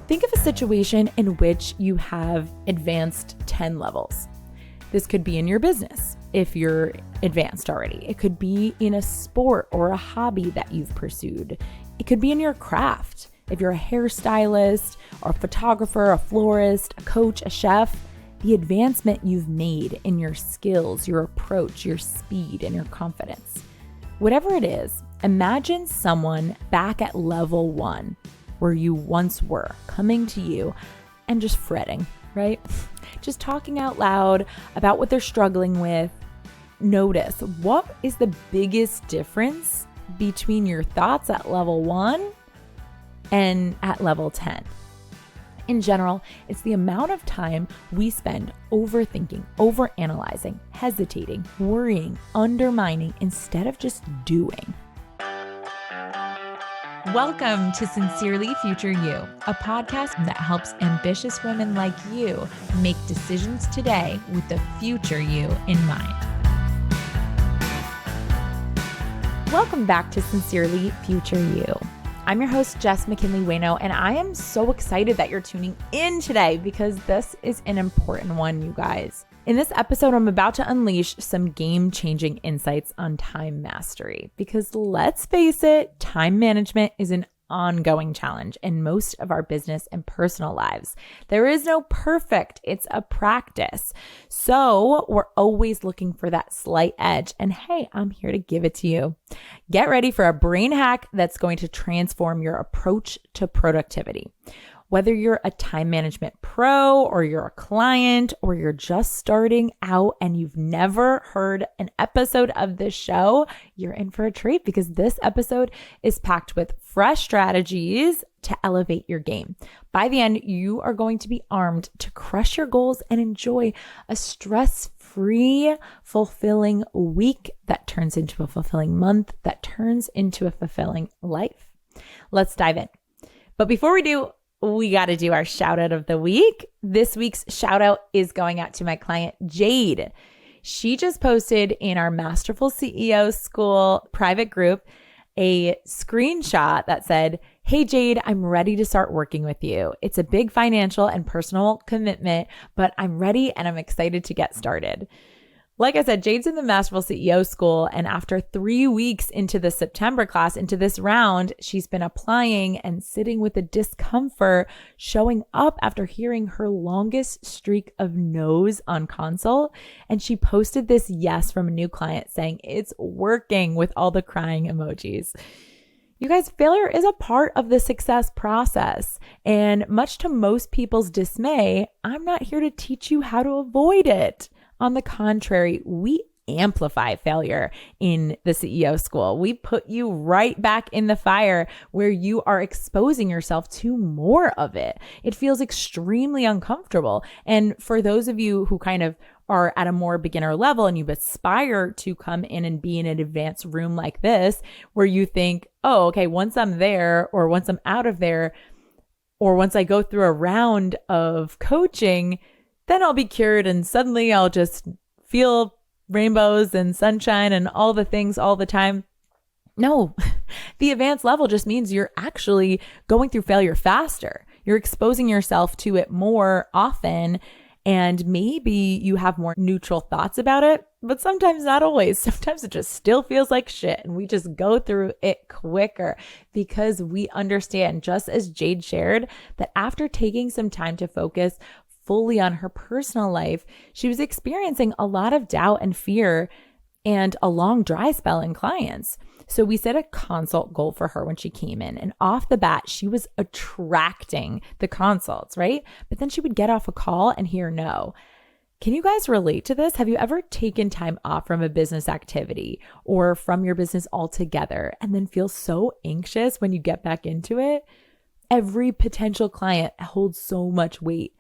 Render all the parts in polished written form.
Think of a situation in which you have advanced 10 levels. This could be in your business if you're advanced already. It could be in a sport or a hobby that you've pursued. It could be in your craft. If you're a hairstylist or a photographer, a florist, a coach, a chef, the advancement you've made in your skills, your approach, your speed, and your confidence. Whatever it is, imagine someone back at level 1 where you once were, coming to you and just fretting, right? Just talking out loud about what they're struggling with. Notice, what is the biggest difference between your thoughts at level 1 and at level 10? In general, it's the amount of time we spend overthinking, overanalyzing, hesitating, worrying, undermining, instead of just doing. Welcome to Sincerely Future You, a podcast that helps ambitious women like you make decisions today with the future you in mind. Welcome back to Sincerely Future You. I'm your host, Jess McKinley-Wayno, and I am so excited that you're tuning in today because this is an important one, you guys. In this episode, I'm about to unleash some game-changing insights on time mastery because let's face it, time management is an ongoing challenge in most of our business and personal lives. There is no perfect, it's a practice. So we're always looking for that slight edge. And hey, I'm here to give it to you. Get ready for a brain hack that's going to transform your approach to productivity. Whether you're a time management pro or you're a client or you're just starting out and you've never heard an episode of this show, you're in for a treat because this episode is packed with fresh strategies to elevate your game. By the end, you are going to be armed to crush your goals and enjoy a stress-free, fulfilling week that turns into a fulfilling month, that turns into a fulfilling life. Let's dive in. But before we do, we got to do our shout out of the week. This week's shout out is going out to my client, Jade. She just posted in our Masterful CEO School private group a screenshot that said, "Hey Jade, I'm ready to start working with you. It's a big financial and personal commitment, but I'm ready and I'm excited to get started." Like I said, Jade's in the Masterful CEO School, and after 3 weeks into the September class, into this round, she's been applying and sitting with the discomfort, showing up after hearing her longest streak of no's on consult. And she posted this yes from a new client saying it's working with all the crying emojis. You guys, failure is a part of the success process. And much to most people's dismay, I'm not here to teach you how to avoid it. On the contrary, we amplify failure in the CEO School. We put you right back in the fire where you are exposing yourself to more of it. It feels extremely uncomfortable. And for those of you who kind of are at a more beginner level and you aspire to come in and be in an advanced room like this, where you think, oh, okay, once I'm there or once I'm out of there, or once I go through a round of coaching, then I'll be cured and suddenly I'll just feel rainbows and sunshine and all the things all the time. No, the advanced level just means you're actually going through failure faster. You're exposing yourself to it more often, and maybe you have more neutral thoughts about it, but sometimes not always. Sometimes it just still feels like shit and we just go through it quicker because we understand, just as Jade shared, that after taking some time to focus fully on her personal life, she was experiencing a lot of doubt and fear and a long dry spell in clients. So we set a consult goal for her when she came in, and off the bat, she was attracting the consults, right? But then she would get off a call and hear no. Can you guys relate to this? Have you ever taken time off from a business activity or from your business altogether and then feel so anxious when you get back into it? Every potential client holds so much weight.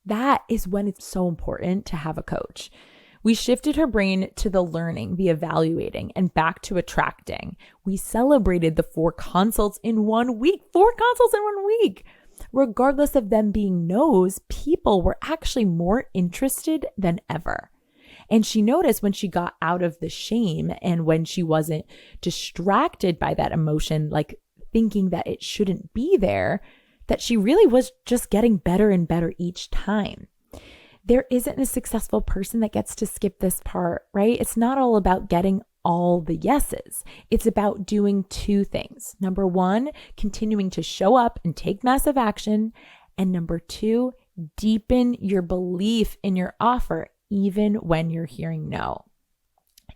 That is when it's so important to have a coach. We shifted her brain to the learning, the evaluating, and back to attracting. We celebrated the 4 consults in 1 week. 4 consults in 1 week. Regardless of them being no's, people were actually more interested than ever. And she noticed when she got out of the shame and when she wasn't distracted by that emotion, like thinking that it shouldn't be there, that she really was just getting better and better each time. There isn't a successful person that gets to skip this part, right? It's not all about getting all the yeses. It's about doing two things. Number one, continuing to show up and take massive action. And number two, deepen your belief in your offer, even when you're hearing no.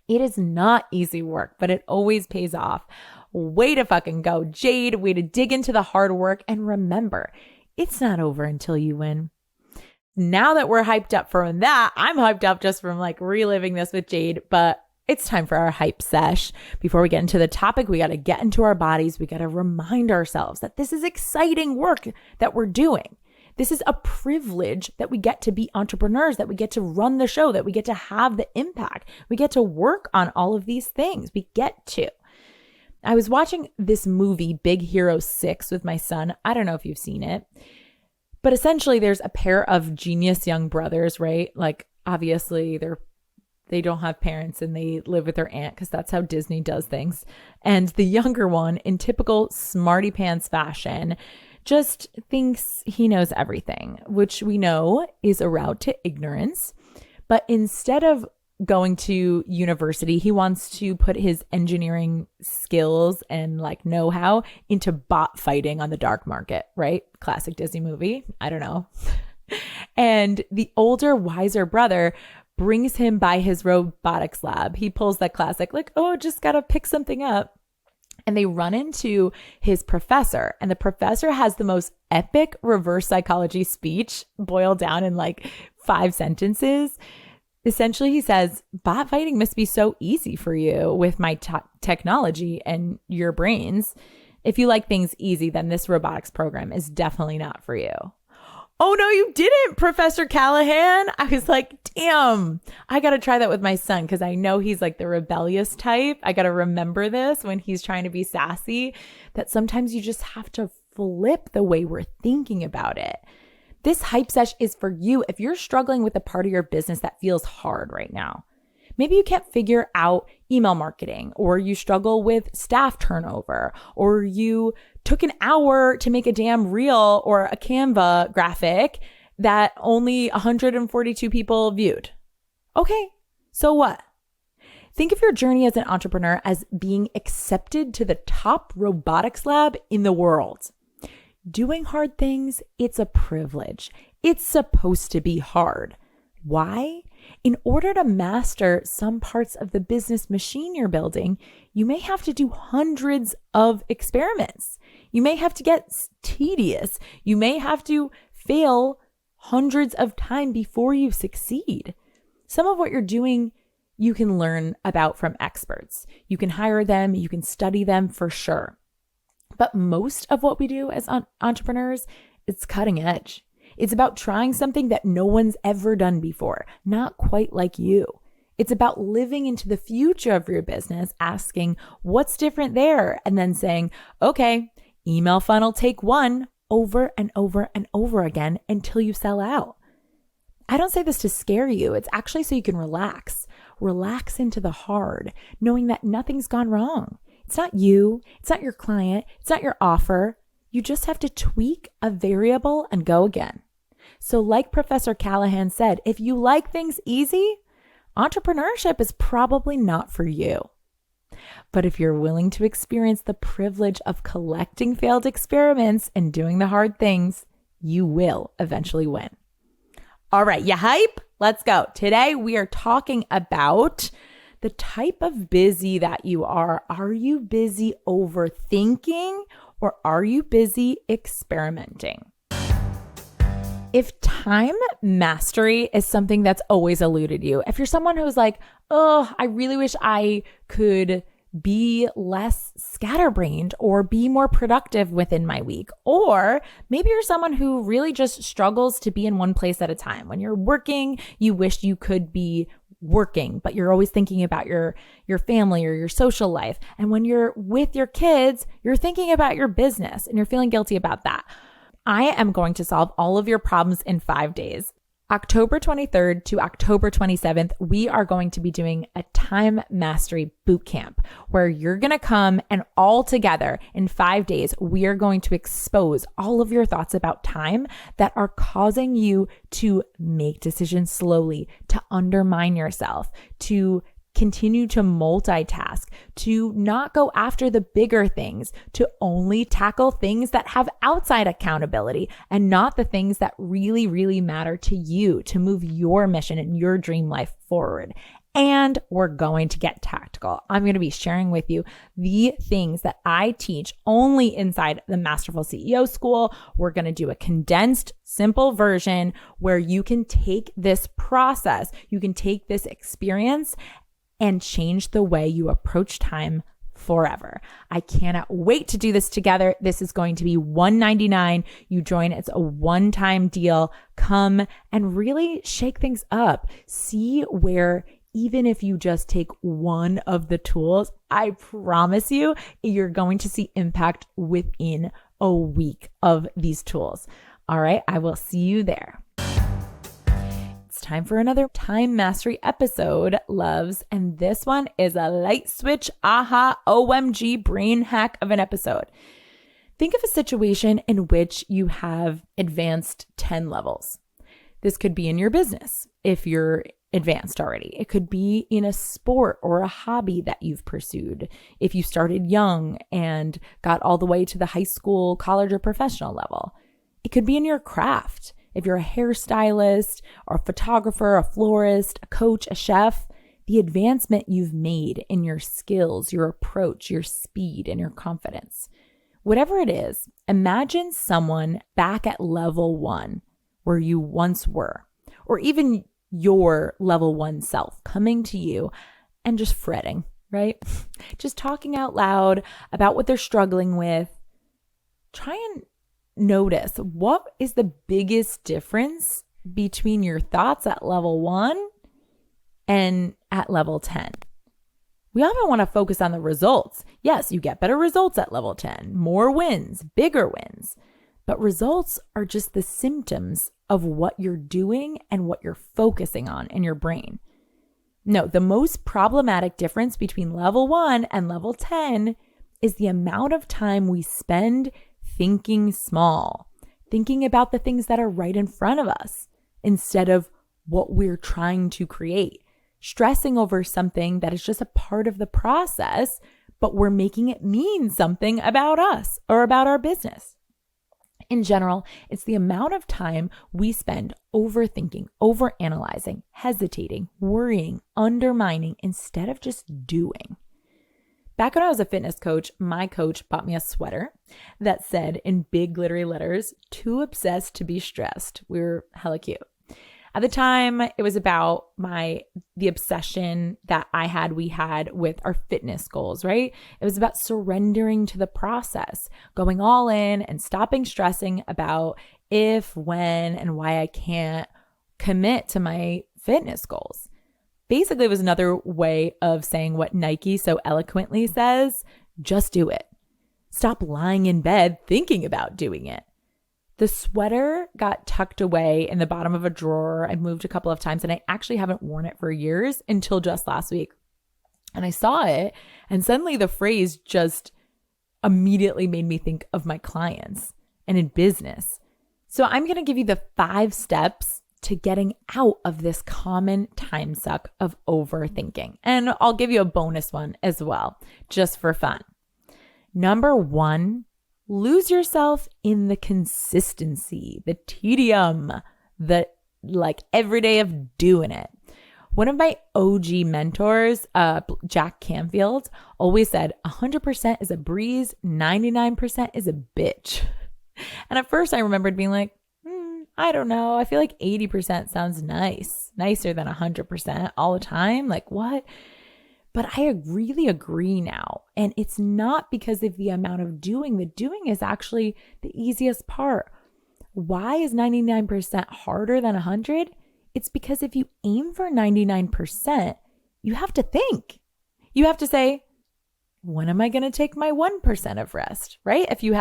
It is not easy work, but it always pays off. Way to fucking go, Jade. Way to dig into the hard work. And remember, it's not over until you win. Now that we're hyped up from that, I'm hyped up just from like reliving this with Jade, but it's time for our hype sesh. Before we get into the topic, we got to get into our bodies. We got to remind ourselves that this is exciting work that we're doing. This is a privilege that we get to be entrepreneurs, that we get to run the show, that we get to have the impact. We get to work on all of these things. We get to. I was watching this movie, Big Hero 6, with my son. I don't know if you've seen it. But essentially, there's a pair of genius young brothers, right? Like, obviously, they don't have parents and they live with their aunt because that's how Disney does things. And the younger one, in typical smarty pants fashion, just thinks he knows everything, which we know is a route to ignorance. But instead of going to university, he wants to put his engineering skills and like know-how into bot fighting on the dark market, right? Classic Disney movie. I don't know. And the older, wiser brother brings him by his robotics lab. He pulls that classic, like, oh, just got to pick something up. And they run into his professor. And the professor has the most epic reverse psychology speech boiled down in like 5 sentences. Essentially, he says, bot fighting must be so easy for you with my technology and your brains. If you like things easy, then this robotics program is definitely not for you. Oh, no, you didn't, Professor Callahan. I was like, damn, I got to try that with my son because I know he's like the rebellious type. I got to remember this when he's trying to be sassy, that sometimes you just have to flip the way we're thinking about it. This hype sesh is for you if you're struggling with a part of your business that feels hard right now. Maybe you can't figure out email marketing, or you struggle with staff turnover, or you took an hour to make a damn reel or a Canva graphic that only 142 people viewed. Okay, so what? Think of your journey as an entrepreneur as being accepted to the top robotics lab in the world. Doing hard things, it's a privilege. It's supposed to be hard. Why? In order to master some parts of the business machine you're building, you may have to do hundreds of experiments. You may have to get tedious. You may have to fail hundreds of times before you succeed. Some of what you're doing, you can learn about from experts. You can hire them. You can study them for sure. But most of what we do as entrepreneurs, it's cutting edge. It's about trying something that no one's ever done before, not quite like you. It's about living into the future of your business, asking what's different there, and then saying, okay, email funnel take 1 over and over and over again until you sell out. I don't say this to scare you. It's actually so you can relax. Relax into the hard, knowing that nothing's gone wrong. It's not you. It's not your client. It's not your offer. You just have to tweak a variable and go again. So like Professor Callahan said, if you like things easy, entrepreneurship is probably not for you. But if you're willing to experience the privilege of collecting failed experiments and doing the hard things, you will eventually win. All right, you hype? Let's go. Today we are talking about the type of busy that you are. Are you busy overthinking, or are you busy experimenting? If time mastery is something that's always eluded you, if you're someone who's like, oh, I really wish I could be less scatterbrained or be more productive within my week, or maybe you're someone who really just struggles to be in one place at a time. When you're working, you wish you could be working, but you're always thinking about your family or your social life. And when you're with your kids, you're thinking about your business and you're feeling guilty about that. I am going to solve all of your problems in 5 days. October 23rd to October 27th, we are going to be doing a time mastery boot camp where you're going to come and all together in 5 days, we are going to expose all of your thoughts about time that are causing you to make decisions slowly, to undermine yourself, to continue to multitask, to not go after the bigger things, to only tackle things that have outside accountability and not the things that really, really matter to you to move your mission and your dream life forward. And we're going to get tactical. I'm going to be sharing with you the things that I teach only inside the Masterful CEO School. We're going to do a condensed, simple version where you can take this process, you can take this experience and change the way you approach time forever. I cannot wait to do this together. This is going to be $199. You join, it's a one-time deal. Come and really shake things up. See where even if you just take one of the tools, I promise you, you're going to see impact within a week of these tools. All right, I will see you there. Time for another time mastery episode, loves. And this one is a light switch, aha, OMG brain hack of an episode. Think of a situation in which you have advanced 10 levels. This could be in your business if you're advanced already. It could be in a sport or a hobby that you've pursued. If you started young and got all the way to the high school, college, or professional level. It could be in your craft. If you're a hairstylist or a photographer, a florist, a coach, a chef, the advancement you've made in your skills, your approach, your speed, and your confidence. Whatever it is, imagine someone back at level 1 where you once were, or even your level 1 self coming to you and just fretting, right? Just talking out loud about what they're struggling with. Try and notice what is the biggest difference between your thoughts at level 1 and at level 10. We often want to focus on the results. Yes, you get better results at level 10, more wins, bigger wins, but results are just the symptoms of what you're doing and what you're focusing on in your brain. No, the most problematic difference between level 1 and level 10 is the amount of time we spend thinking small, thinking about the things that are right in front of us instead of what we're trying to create, stressing over something that is just a part of the process, but we're making it mean something about us or about our business. In general, it's the amount of time we spend overthinking, overanalyzing, hesitating, worrying, undermining instead of just doing. Back when I was a fitness coach, my coach bought me a sweater that said in big glittery letters, "Too obsessed to be stressed." We were hella cute. At the time, it was about the obsession that we had with our fitness goals, right? It was about surrendering to the process, going all in and stopping stressing about if, when, and why I can't commit to my fitness goals. Basically, it was another way of saying what Nike so eloquently says, just do it. Stop lying in bed thinking about doing it. The sweater got tucked away in the bottom of a drawer. I moved a couple of times and I actually haven't worn it for years until just last week. And I saw it and suddenly the phrase just immediately made me think of my clients and in business. So I'm going to give you the 5 steps to getting out of this common time suck of overthinking. And I'll give you a bonus one as well, just for fun. Number 1, lose yourself in the consistency, the tedium, the every day of doing it. One of my OG mentors, Jack Canfield, always said 100% is a breeze, 99% is a bitch. And at first I remembered being like, I don't know. I feel like 80% sounds nice, nicer than 100% all the time. Like what? But I really agree now. And it's not because of the amount of doing. The doing is actually the easiest part. Why is 99% harder than 100? It's because if you aim for 99%, you have to think. You have to say, when am I going to take my 1% of rest, right? If you're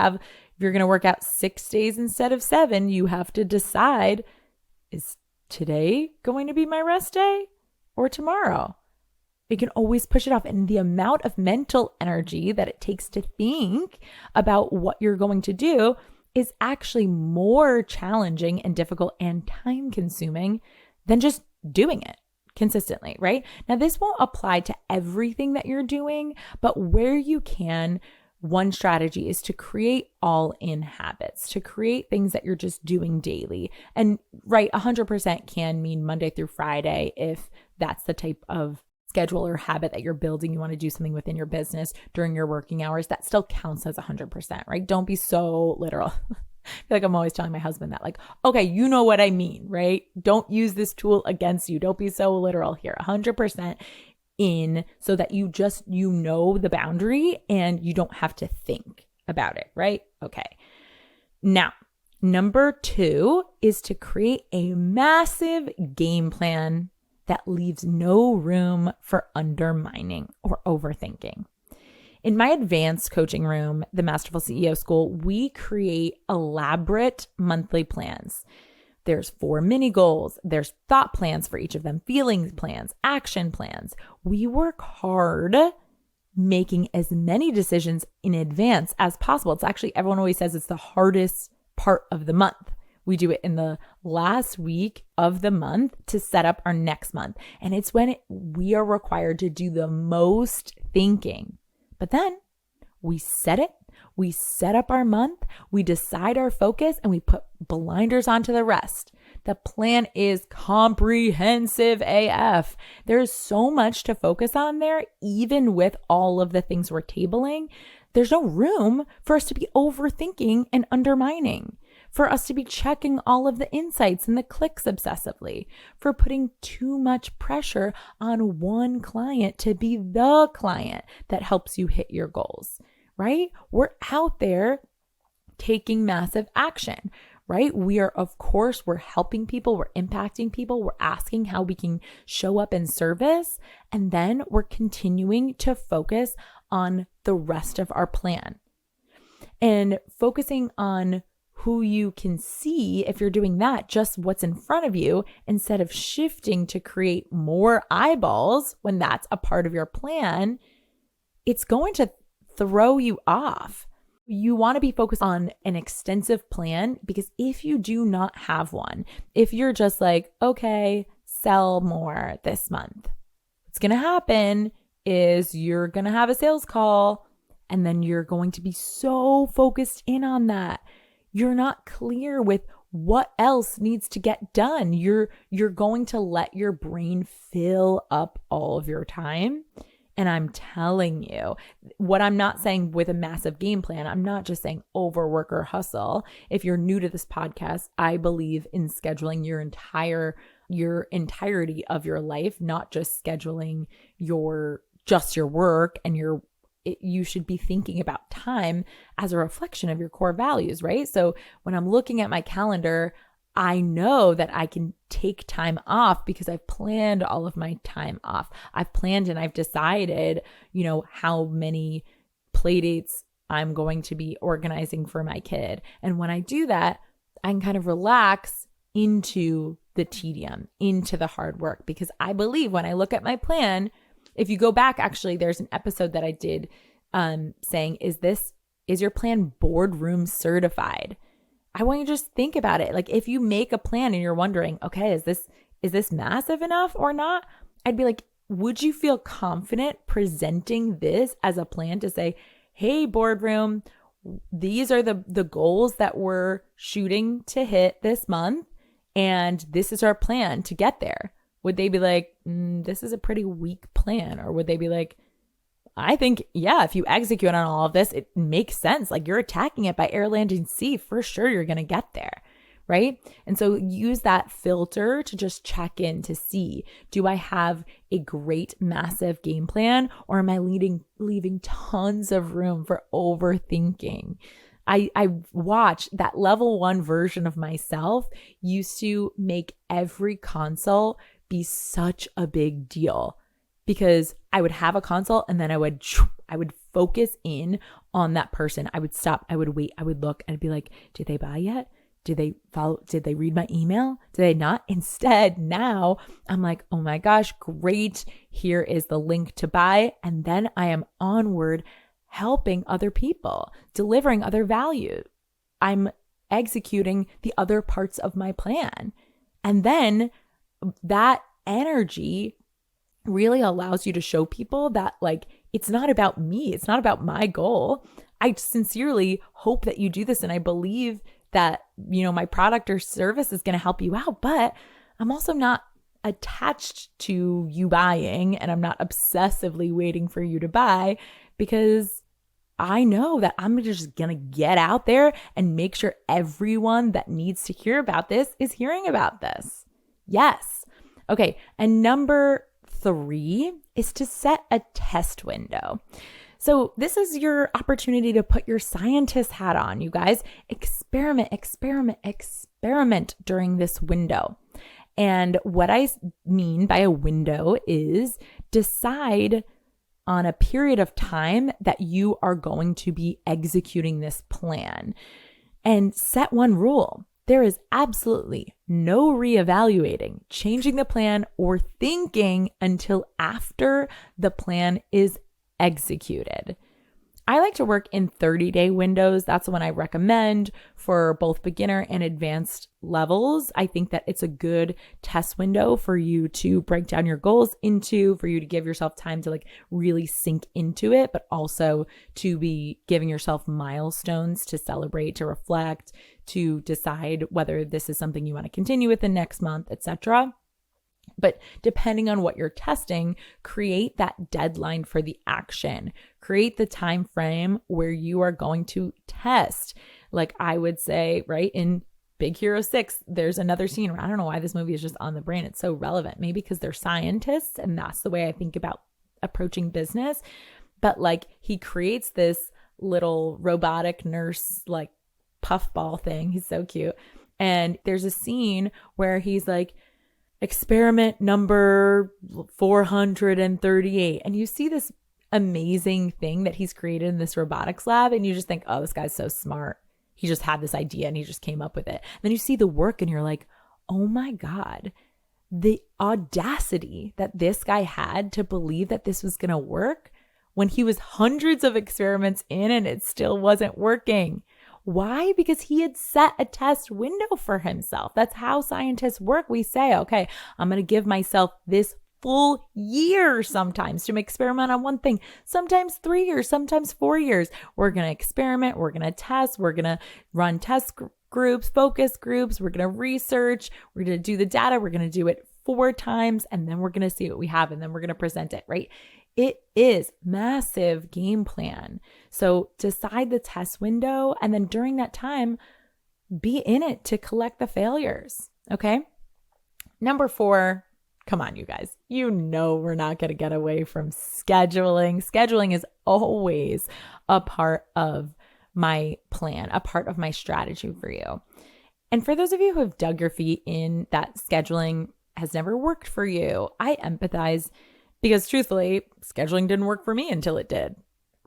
going to work out 6 days instead of 7, you have to decide, is today going to be my rest day or tomorrow? You can always push it off. And the amount of mental energy that it takes to think about what you're going to do is actually more challenging and difficult and time consuming than just doing it consistently, right? Now, this won't apply to everything that you're doing, but where you can, one strategy is to create all-in habits, to create things that you're just doing daily. And right, 100% can mean Monday through Friday if that's the type of schedule or habit that you're building. You want to do something within your business during your working hours. That still counts as 100%, right? Don't be so literal. I feel like I'm always telling my husband that, like, okay, you know what I mean, right? Don't use this tool against you. Don't be so literal here. 100% in, so that you know the boundary and you don't have to think about it, right? Okay. Now, number 2 is to create a massive game plan that leaves no room for undermining or overthinking. In my advanced coaching room, the Masterful CEO School, we create elaborate monthly plans. There's 4 mini goals. There's thought plans for each of them, feelings plans, action plans. We work hard making as many decisions in advance as possible. It's actually, everyone always says it's the hardest part of the month. We do it in the last week of the month to set up our next month. And it's when we are required to do the most thinking. But then we set up our month, we decide our focus, and we put blinders onto the rest. The plan is comprehensive AF. There's so much to focus on there, even with all of the things we're tabling. There's no room for us to be overthinking and undermining, for us to be checking all of the insights and the clicks obsessively, for putting too much pressure on one client to be the client that helps you hit your goals, right? We're out there taking massive action, right? We're helping people, we're impacting people, we're asking how we can show up in service, and then we're continuing to focus on the rest of our plan. And focusing on who you can see, if you're doing that, just what's in front of you, instead of shifting to create more eyeballs when that's a part of your plan, it's going to throw you off. You want to be focused on an extensive plan, because if you do not have one, if you're just like, okay, sell more this month, what's going to happen is you're going to have a sales call, and then you're going to be so focused in on that. You're not clear with what else needs to get done. You're going to let your brain fill up all of your time. And I'm telling you, what I'm not saying with a massive game plan, I'm not just saying overwork or hustle. If you're new to this podcast, I believe in scheduling your entirety of your life, not just scheduling your work and you should be thinking about time as a reflection of your core values, right? So when I'm looking at my calendar, I know that I can take time off because I've planned all of my time off. I've planned and I've decided, how many play dates I'm going to be organizing for my kid. And when I do that, I can kind of relax into the tedium, into the hard work, because I believe when I look at my plan, if you go back, actually, there's an episode that I did saying, is your plan boardroom certified? I want you to just think about it. Like, if you make a plan and you're wondering, okay, is this massive enough or not? I'd be like, would you feel confident presenting this as a plan to say, hey, boardroom, these are the goals that we're shooting to hit this month, and this is our plan to get there? Would they be like, this is a pretty weak plan? Or would they be like, I think, yeah, if you execute on all of this, it makes sense. Like, you're attacking it by air, land, and sea. For sure, you're going to get there, right? And so use that filter to just check in to see, do I have a great, massive game plan, or am I leaving tons of room for overthinking? I watch that level 1 version of myself used to make every consult be such a big deal, because I would have a consult and then I would focus in on that person. I would stop, I would wait, I would look, and I'd be like, did they buy yet? Did they follow? Did they read my email? Did they not? Instead, now I'm like, oh my gosh, great. Here is the link to buy. And then I am onward helping other people, delivering other value. I'm executing the other parts of my plan. And then that energy really allows you to show people that like, it's not about me. It's not about my goal. I sincerely hope that you do this. And I believe that, my product or service is going to help you out, but I'm also not attached to you buying, and I'm not obsessively waiting for you to buy, because I know that I'm just going to get out there and make sure everyone that needs to hear about this is hearing about this. Yes. Okay. And number 3 is to set a test window. So this is your opportunity to put your scientist hat on, you guys. Experiment during this window. And what I mean by a window is decide on a period of time that you are going to be executing this plan, and set one rule. There is absolutely no reevaluating, changing the plan, or thinking until after the plan is executed. I like to work in 30-day windows. That's the one I recommend for both beginner and advanced levels. I think that it's a good test window for you to break down your goals into, for you to give yourself time to like really sink into it, but also to be giving yourself milestones to celebrate, to reflect, to decide whether this is something you want to continue with the next month, etc. But depending on what you're testing, create that deadline for the action. Create the time frame where you are going to test. Like I would say, right, in Big Hero 6, there's another scene where I don't know why this movie is just on the brain. It's so relevant. Maybe because they're scientists and that's the way I think about approaching business. But like he creates this little robotic nurse, like puffball thing. He's so cute. And there's a scene where he's like, experiment number 438. And you see this amazing thing that he's created in this robotics lab. And you just think, oh, this guy's so smart. He just had this idea and he just came up with it. And then you see the work and you're like, oh my God, the audacity that this guy had to believe that this was going to work when he was hundreds of experiments in and it still wasn't working. Why? Because he had set a test window for himself. That's how scientists work. We say, okay, I'm going to give myself this full year sometimes to experiment on one thing, sometimes 3 years, sometimes 4 years. We're going to experiment. We're going to test. We're going to run test groups, focus groups. We're going to research. We're going to do the data. We're going to do it 4 times, and then we're going to see what we have, and then we're going to present it, right? It is massive game plan. So decide the test window, and then during that time, be in it to collect the failures. Okay. Number 4, come on, you guys. We're not going to get away from scheduling. Scheduling is always a part of my plan, a part of my strategy for you. And for those of you who have dug your feet in that scheduling has never worked for you, I empathize. Because truthfully, scheduling didn't work for me until it did,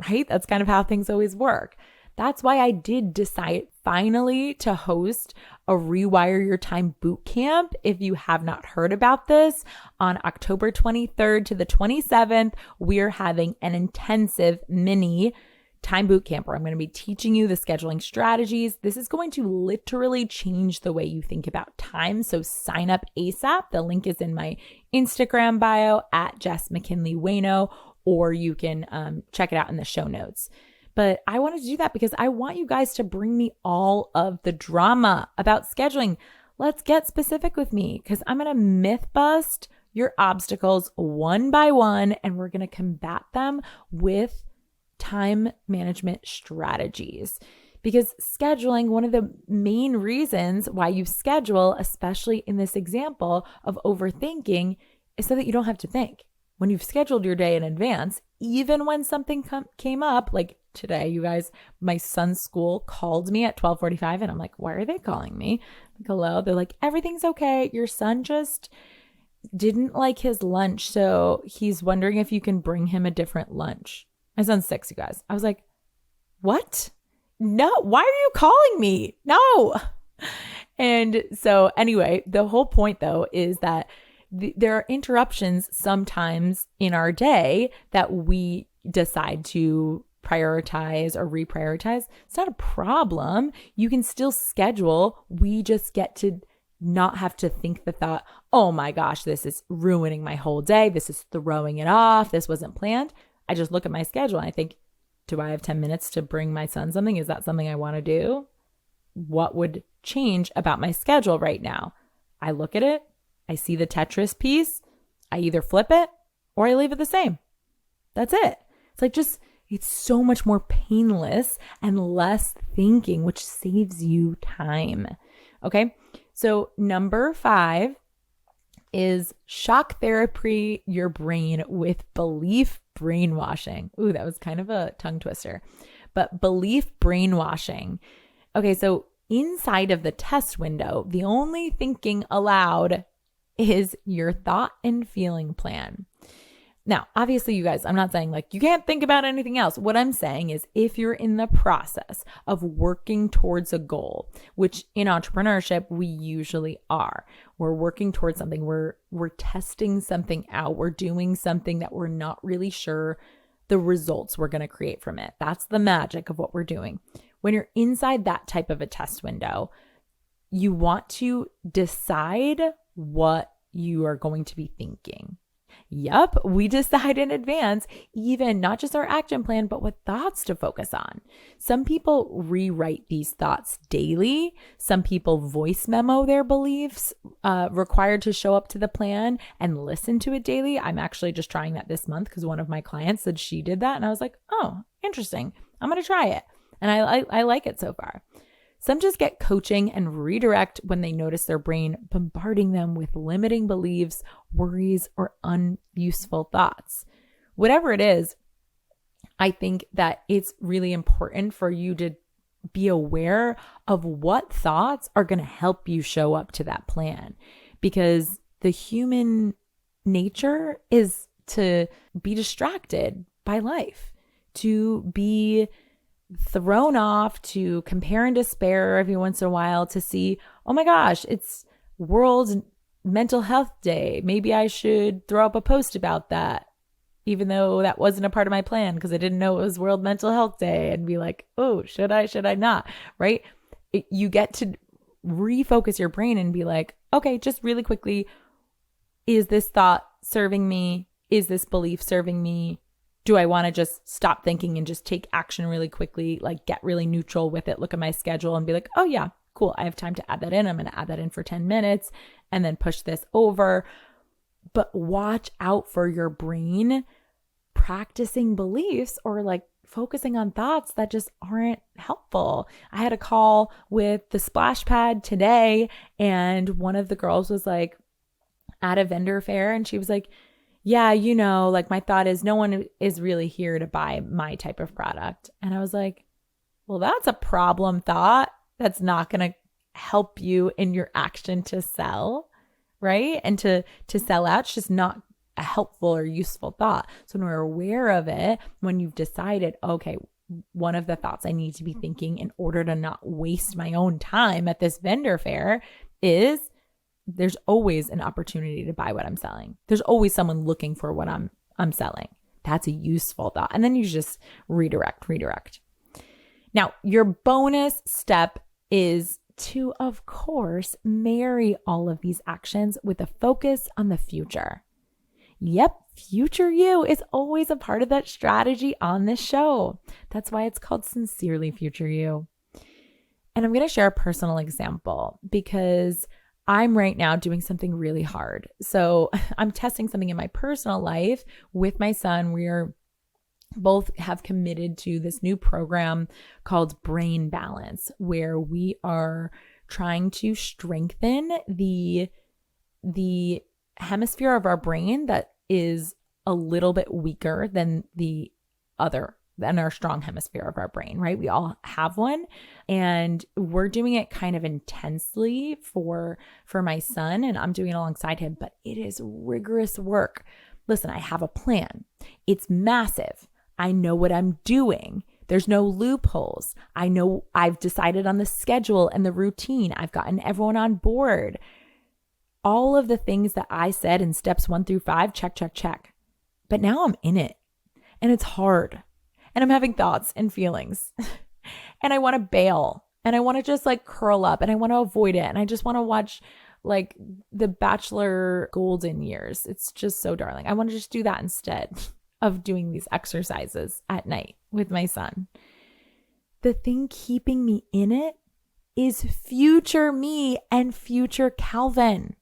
right? That's kind of how things always work. That's why I did decide finally to host a Rewire Your Time bootcamp. If you have not heard about this, on October 23rd to the 27th, we're having an intensive mini time bootcamp where I'm going to be teaching you the scheduling strategies. This is going to literally change the way you think about time. So sign up ASAP. The link is in my Instagram bio at Jess McKinley Wayno, or you can check it out in the show notes. But I wanted to do that because I want you guys to bring me all of the drama about scheduling. Let's get specific with me because I'm going to myth bust your obstacles one by one, and we're going to combat them with time management strategies. Because scheduling, one of the main reasons why you schedule, especially in this example of overthinking, is so that you don't have to think. When you've scheduled your day in advance, even when something came up, like today, you guys, my son's school called me at 12:45 and I'm like, why are they calling me? I'm like, hello. They're like, everything's okay. Your son just didn't like his lunch, so he's wondering if you can bring him a different lunch. My son's 6, you guys. I was like, what? No, why are you calling me? No. And so anyway, the whole point though is that there are interruptions sometimes in our day that we decide to prioritize or reprioritize. It's not a problem. You can still schedule. We just get to not have to think the thought, oh my gosh, this is ruining my whole day. This is throwing it off. This wasn't planned. I just look at my schedule and I think, do I have 10 minutes to bring my son something? Is that something I want to do? What would change about my schedule right now? I look at it. I see the Tetris piece. I either flip it or I leave it the same. That's it. It's like it's so much more painless and less thinking, which saves you time. Okay. So number 5 is shock therapy your brain with belief brainwashing. Ooh, that was kind of a tongue twister, but belief brainwashing. Okay. So inside of the test window, the only thinking allowed is your thought and feeling plan. Now, obviously, you guys, I'm not saying like you can't think about anything else. What I'm saying is if you're in the process of working towards a goal, which in entrepreneurship, we usually are, we're working towards something, we're testing something out, we're doing something that we're not really sure the results we're going to create from it. That's the magic of what we're doing. When you're inside that type of a test window, you want to decide what you are going to be thinking. Yep, we decide in advance, even not just our action plan, but what thoughts to focus on. Some people rewrite these thoughts daily. Some people voice memo their beliefs required to show up to the plan and listen to it daily. I'm actually just trying that this month because one of my clients said she did that. And I was like, oh, interesting. I'm going to try it. And I like it so far. Some just get coaching and redirect when they notice their brain bombarding them with limiting beliefs, worries, or unuseful thoughts. Whatever it is, I think that it's really important for you to be aware of what thoughts are going to help you show up to that plan, because the human nature is to be distracted by life, to be thrown off, to compare and despair every once in a while, to see, oh my gosh, it's World Mental Health Day. Maybe I should throw up a post about that, even though that wasn't a part of my plan because I didn't know it was World Mental Health Day, and be like, oh, should I not? Right? You get to refocus your brain and be like, okay, just really quickly, is this thought serving me? Is this belief serving me? Do I want to just stop thinking and just take action really quickly, like get really neutral with it, look at my schedule and be like, oh yeah, cool. I have time to add that in. I'm going to add that in for 10 minutes and then push this over. But watch out for your brain practicing beliefs or like focusing on thoughts that just aren't helpful. I had a call with the splash pad today, and one of the girls was like at a vendor fair and she was like, yeah, like my thought is no one is really here to buy my type of product. And I was like, well, that's a problem thought. That's not going to help you in your action to sell, right? And to sell out, it's just not a helpful or useful thought. So when we're aware of it, when you've decided, okay, one of the thoughts I need to be thinking in order to not waste my own time at this vendor fair is, there's always an opportunity to buy what I'm selling. There's always someone looking for what I'm selling. That's a useful thought. And then you just redirect. Now, your bonus step is to, of course, marry all of these actions with a focus on the future. Yep, future you is always a part of that strategy on this show. That's why it's called Sincerely Future You. And I'm going to share a personal example because I'm right now doing something really hard. So I'm testing something in my personal life with my son. We're both have committed to this new program called Brain Balance, where we are trying to strengthen the hemisphere of our brain that is a little bit weaker than our strong hemisphere of our brain, right? We all have one, and we're doing it kind of intensely for my son, and I'm doing it alongside him, but it is rigorous work. Listen, I have a plan. It's massive. I know what I'm doing, There's no loopholes. I know I've decided on the schedule and the routine. I've gotten everyone on board. All of the things that I said in steps 1 through 5, check, check, check. But now I'm in it and it's hard and I'm having thoughts and feelings and I want to bail and I want to just like curl up and I want to avoid it. And I just want to watch like The Bachelor Golden Years. It's just so darling. I want to just do that instead of doing these exercises at night with my son. The thing keeping me in it is future me and future Calvin.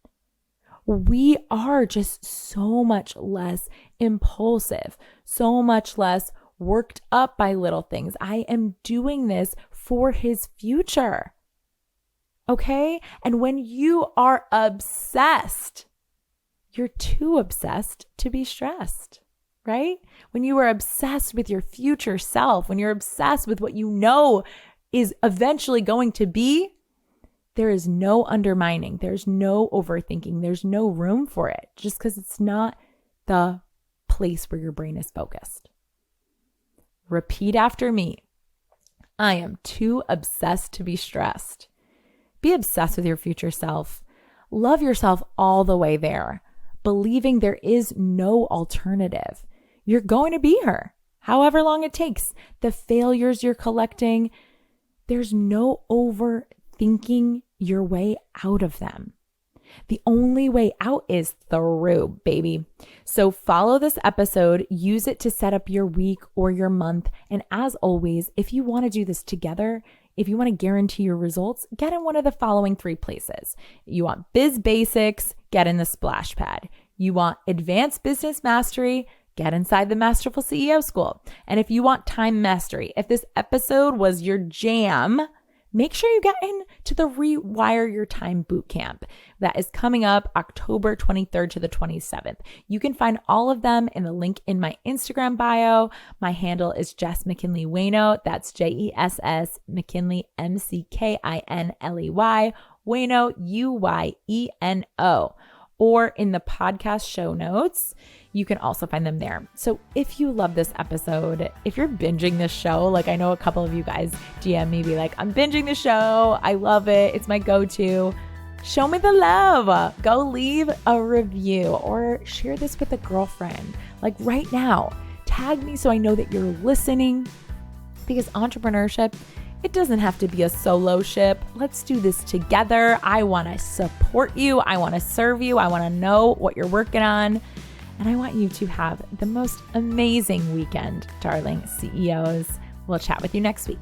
We are just so much less impulsive, so much less worked up by little things. I am doing this for his future. Okay? And when you are obsessed, you're too obsessed to be stressed, right? When you are obsessed with your future self, when you're obsessed with what you know is eventually going to be, there is no undermining. There's no overthinking. There's no room for it just because it's not the place where your brain is focused. Repeat after me. I am too obsessed to be stressed. Be obsessed with your future self. Love yourself all the way there, believing there is no alternative. You're going to be her, however long it takes. The failures you're collecting, there's no overthinking your way out of them. The only way out is through, baby. So follow this episode, use it to set up your week or your month. And as always, if you want to do this together, if you want to guarantee your results, get in one of the following 3 places. You want Biz Basics, get in the Splash Pad. You want Advanced Business Mastery, get inside the Masterful CEO School. And if you want Time Mastery, if this episode was your jam, make sure you get into the Rewire Your Time Bootcamp that is coming up October 23rd to the 27th. You can find all of them in the link in my Instagram bio. My handle is Jess McKinley Wayno. That's JESS McKinley McKinley Wayno UYENO. Or in the podcast show notes, you can also find them there. So if you love this episode, if you're binging this show, like I know a couple of you guys DM me, be like, I'm binging the show. I love it. It's my go-to. Show me the love. Go leave a review or share this with a girlfriend. Like right now, tag me so I know that you're listening, because entrepreneurship, it doesn't have to be a solo ship. Let's do this together. I want to support you. I want to serve you. I want to know what you're working on. And I want you to have the most amazing weekend, darling CEOs. We'll chat with you next week.